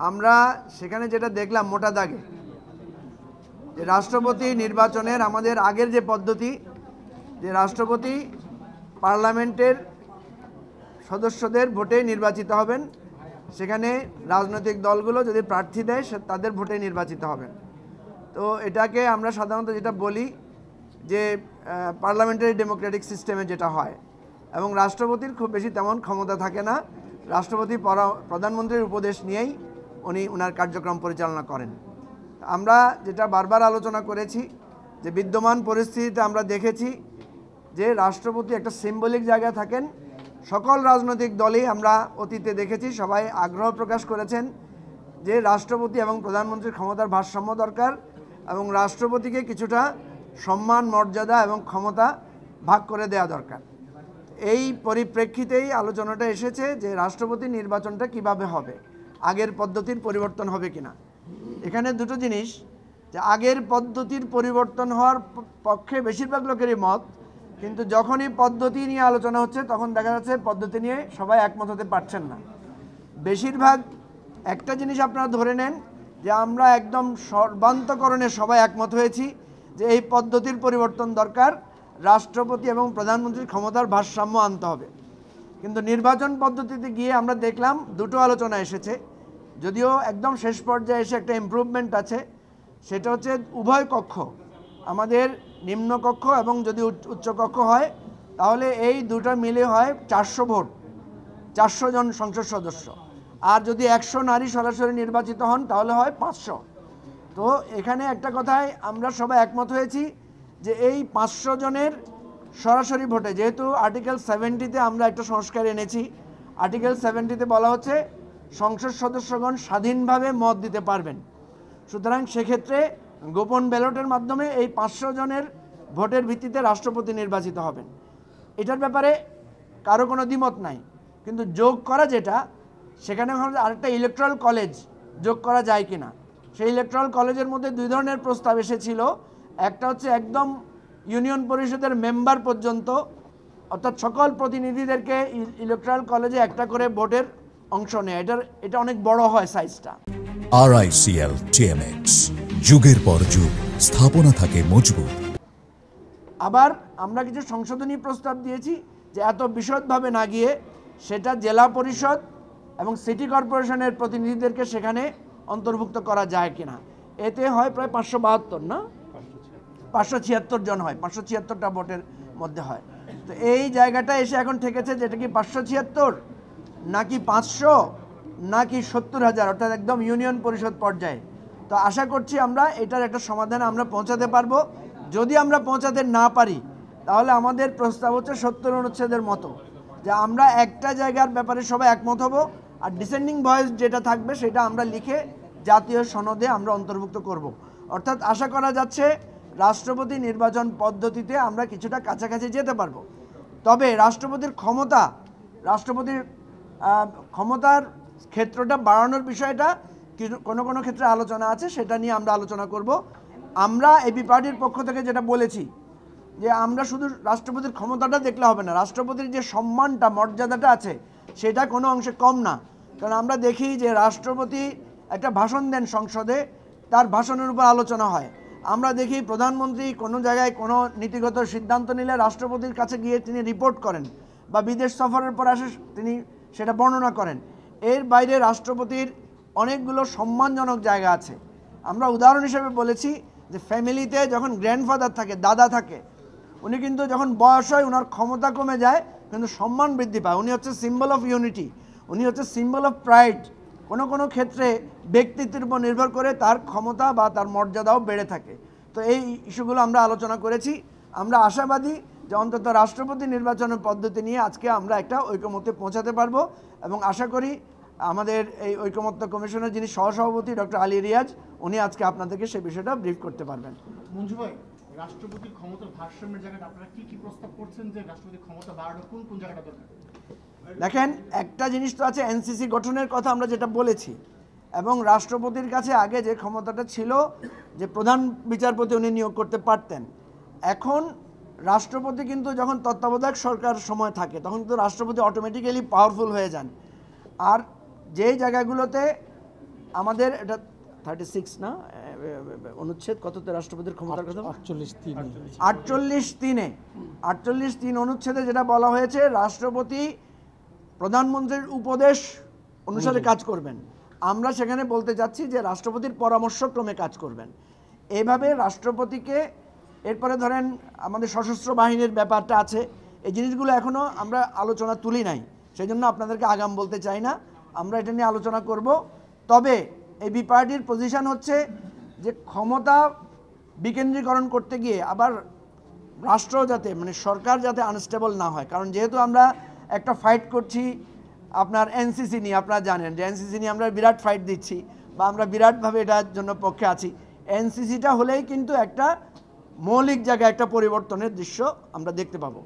আমরা সেখানে যেটা দেখলাম মোটা দাগে যে রাষ্ট্রপতি নির্বাচনের আমাদের আগের যে পদ্ধতি, যে রাষ্ট্রপতি পার্লামেন্টের সদস্যদের ভোটে নির্বাচিত হবেন, সেখানে রাজনৈতিক দলগুলো যদি প্রার্থী দেয় তাদের ভোটে নির্বাচিত হবেন। তো এটাকে আমরা সাধারণত যেটা বলি যে পার্লামেন্টারি ডেমোক্রেটিক সিস্টেমে যেটা হয়, এবং রাষ্ট্রপতির খুব বেশি তেমন ক্ষমতা থাকে না। রাষ্ট্রপতি প্রধানমন্ত্রীর উপদেশ নিয়েই উনি ওনার কার্যক্রম পরিচালনা করেন। আমরা যেটা বারবার আলোচনা করেছি যে বিদ্যমান পরিস্থিতিতে আমরা দেখেছি যে রাষ্ট্রপতি একটা সিম্বলিক জায়গায় থাকেন। সকল রাজনৈতিক দলই আমরা অতীতে দেখেছি, সবাই আগ্রহ প্রকাশ করেছেন যে রাষ্ট্রপতি এবং প্রধানমন্ত্রীর ক্ষমতার ভারসাম্য দরকার, এবং রাষ্ট্রপতিকে কিছুটা সম্মান, মর্যাদা এবং ক্ষমতা ভাগ করে দেওয়া দরকার। এই পরিপ্রেক্ষিতেই আলোচনাটা এসেছে যে রাষ্ট্রপতি নির্বাচনটা কিভাবে হবে, আগের পদ্ধতির পরিবর্তন হবে কিনা। এখানে দুটো জিনিস, যে আগের পদ্ধতির পরিবর্তন হওয়ার পক্ষে বেশিরভাগ লোকেরই মত, কিন্তু যখনই পদ্ধতি নিয়ে আলোচনা হচ্ছে তখন দেখা যাচ্ছে পদ্ধতি নিয়ে সবাই একমত হতে পারছেন না। বেশিরভাগ একটা জিনিস আপনারা ধরে নেন যে আমরা একদম সর্বান্তকরণে সবাই একমত হয়েছি যে এই পদ্ধতির পরিবর্তন দরকার, রাষ্ট্রপতি এবং প্রধানমন্ত্রীর ক্ষমতার ভারসাম্য আনতে হবে। কিন্তু নির্বাচন পদ্ধতিতে গিয়ে আমরা দেখলাম দুটো আলোচনা এসেছে, যদিও একদম শেষ পর্যায়ে এসে একটা ইমপ্রুভমেন্ট আছে। সেটা হচ্ছে উভয় কক্ষ, আমাদের নিম্নকক্ষ এবং যদি উচ্চকক্ষ হয় তাহলে এই দুটো মিলে হয় 400 ভোট, 400 জন সংসদ সদস্য। আর যদি 100 নারী সরাসরি নির্বাচিত হন তাহলে হয় 500। তো এখানে একটা কথায় আমরা সবাই একমত হয়েছি যে এই 500 জনের সরাসরি ভোটে, যেহেতু আর্টিকেল 70-তে আমরা একটা সংস্কার এনেছি। আর্টিকেল 70-তে বলা হচ্ছে সংসদ সদস্যগণ স্বাধীনভাবে মত দিতে পারবেন। সুতরাং সেক্ষেত্রে গোপন ব্যালটের মাধ্যমে এই 500 জনের ভোটের ভিত্তিতে রাষ্ট্রপতি নির্বাচিত হবেন। এটার ব্যাপারে কারো কোনো দ্বিমত নাই, কিন্তু যোগ করা যেটা, সেখানে আরেকটা ইলেকট্রাল কলেজ যোগ করা যায় কিনা। সেই ইলেকট্রাল কলেজের মধ্যে দুই ধরনের প্রস্তাব এসেছিল। একটা হচ্ছে একদম ইউনিয়ন পরিষদের মেম্বার পর্যন্ত, অর্থাৎ সকল প্রতিনিধিদেরকে ইলেকট্রাল কলেজে একটা করে ভোটের অংশ নেয়। এটা অনেক বড় হয় সাইজটা। RICL TMX, যুগের পর যুগ স্থাপনা থাকে মজবুত। আবার আমরা কিছু সংশোধনী প্রস্তাব দিয়েছি যে এত বিশদভাবে না গিয়ে সেটা জেলা পরিষদ এবং সিটি কর্পোরেশনের প্রতিনিধিদেরকে সেখানে অন্তর্ভুক্ত করা যায় কিনা। এতে হয় প্রায় 572 না 576 জন হয়, 576টা ভোটের মধ্যে হয়। তো এই জায়গাটা এসে এখন ঠেকেছে যেটা কি 576 নাকি 500 নাকি 70,000, অর্থাৎ একদম ইউনিয়ন পরিষদ পর্যায়ে। তো আশা করছি আমরা এটার একটা সমাধানে আমরা পৌঁছাতে পারবো। যদি আমরা পৌঁছাতে না পারি তাহলে আমাদের প্রস্তাব হচ্ছে 70 অনুচ্ছেদের মতো, যে আমরা একটা জায়গার ব্যাপারে সবাই একমত হব, আর ডিসেন্ডিং ভয়েস যেটা থাকবে সেটা আমরা লিখে জাতীয় সনদে আমরা অন্তর্ভুক্ত করব। অর্থাৎ আশা করা যাচ্ছে রাষ্ট্রপতি নির্বাচন পদ্ধতিতে আমরা কিছুটা কাছাকাছি যেতে পারবো। তবে রাষ্ট্রপতির ক্ষমতার ক্ষেত্রটা বাড়ানোর বিষয়টা কোনো কোনো ক্ষেত্রে আলোচনা আছে, সেটা নিয়ে আমরা আলোচনা করব। আমরা এবি পার্টির পক্ষ থেকে যেটা বলেছি যে আমরা শুধু রাষ্ট্রপতির ক্ষমতাটা দেখলে হবে না, রাষ্ট্রপতির যে সম্মানটা, মর্যাদাটা আছে সেটা কোনো অংশে কম না। কারণ আমরা দেখি যে রাষ্ট্রপতি একটা ভাষণ দেন সংসদে, তার ভাষণের উপর আলোচনা হয়। আমরা দেখি প্রধানমন্ত্রী কোনো জায়গায় কোনো নীতিগত সিদ্ধান্ত নিলে রাষ্ট্রপতির কাছে গিয়ে তিনি রিপোর্ট করেন, বা বিদেশ সফরের পর আসে তিনি সেটা বর্ণনা করেন। এর বাইরে রাষ্ট্রপতির অনেকগুলো সম্মানজনক জায়গা আছে। আমরা উদাহরণ হিসেবে বলেছি যে ফ্যামিলিতে যখন গ্র্যান্ডফাদার থাকে, দাদা থাকে, উনি কিন্তু যখন বয়স হয় ওনার ক্ষমতা কমে যায় কিন্তু সম্মান বৃদ্ধি পায়। উনি হচ্ছে সিম্বল অফ ইউনিটি, উনি হচ্ছে সিম্বল অফ প্রাইড। কোনো কোনো ক্ষেত্রে ব্যক্তিত্বের উপর নির্ভর করে তার ক্ষমতা বা তার মর্যাদাও বেড়ে থাকে। তো এই ইস্যুগুলো আমরা আলোচনা করেছি। আমরা আশাবাদী যে অন্তত রাষ্ট্রপতি নির্বাচনের পদ্ধতি নিয়ে আজকে আমরা একটা ঐকমত্যে পৌঁছাতে পারবো, এবং আশা করি আমাদের এই ঐকমত্য কমিশনের যিনি সহসভাপতি ডক্টর আলী রিয়াজ, উনি আজকে আপনাদেরকে সেই বিষয়টা ব্রিফ করতে পারবেন। মঞ্জু ভাই, রাষ্ট্রপতির ক্ষমতার ভারসাম্যের জায়গাটা আপনারা কি প্রস্তাব করছেন যে রাষ্ট্রপতির ক্ষমতা বাড়ানোর কোন জায়গাটা দরকার? দেখেন, একটা জিনিস তো আছে এনসিসি গঠনের কথা আমরা যেটা বলেছি, এবং রাষ্ট্রপতির কাছে আগে যে ক্ষমতাটা ছিল যে প্রধান বিচারপতি উনি নিয়োগ করতে পারতেন। এখন রাষ্ট্রপতি কিন্তু যখন তত্ত্বাবধায়ক সরকার সময় থাকে তখন কিন্তু রাষ্ট্রপতি অটোমেটিক্যালি পাওয়ারফুল হয়ে যান। আর যেই জায়গাগুলোতে আমাদের এটা 36 না অনুচ্ছেদ কততে রাষ্ট্রপতির ক্ষমতার কথা 48(3) অনুচ্ছেদে যেটা বলা হয়েছে রাষ্ট্রপতি প্রধানমন্ত্রীর উপদেশ অনুসারে কাজ করবেন। আমরা সেখানে বলতে চাচ্ছি যে রাষ্ট্রপতির পরামর্শক্রমে কাজ করবেন। এইভাবে রাষ্ট্রপতিকে এরপরে ধরেন আমাদের সশস্ত্র বাহিনীর ব্যাপারটা আছে, এই জিনিসগুলো এখনও আমরা আলোচনা তুলি নাই, সেই জন্য আপনাদেরকে আগাম বলতে চাই না। আমরা এটা নিয়ে আলোচনা করব। তবে এই বি পার্টির পজিশন হচ্ছে যে ক্ষমতা বিকেন্দ্রীকরণ করতে গিয়ে আবার রাষ্ট্র যাতে মানে সরকার যাতে আনস্টেবল না হয়, কারণ যেহেতু আমরা একটা ফাইট করছি আপনার এনসিসি নিয়ে, আপনারা জানেন যে এনসিসি নিয়ে আমরা বিরাট ফাইট দিচ্ছি বা আমরা বিরাটভাবে এটার জন্য পক্ষে আছি। এনসিসিটা হলেই কিন্তু একটা মৌলিক জায়গায় একটা পরিবর্তনের দৃশ্য আমরা দেখতে পাবো।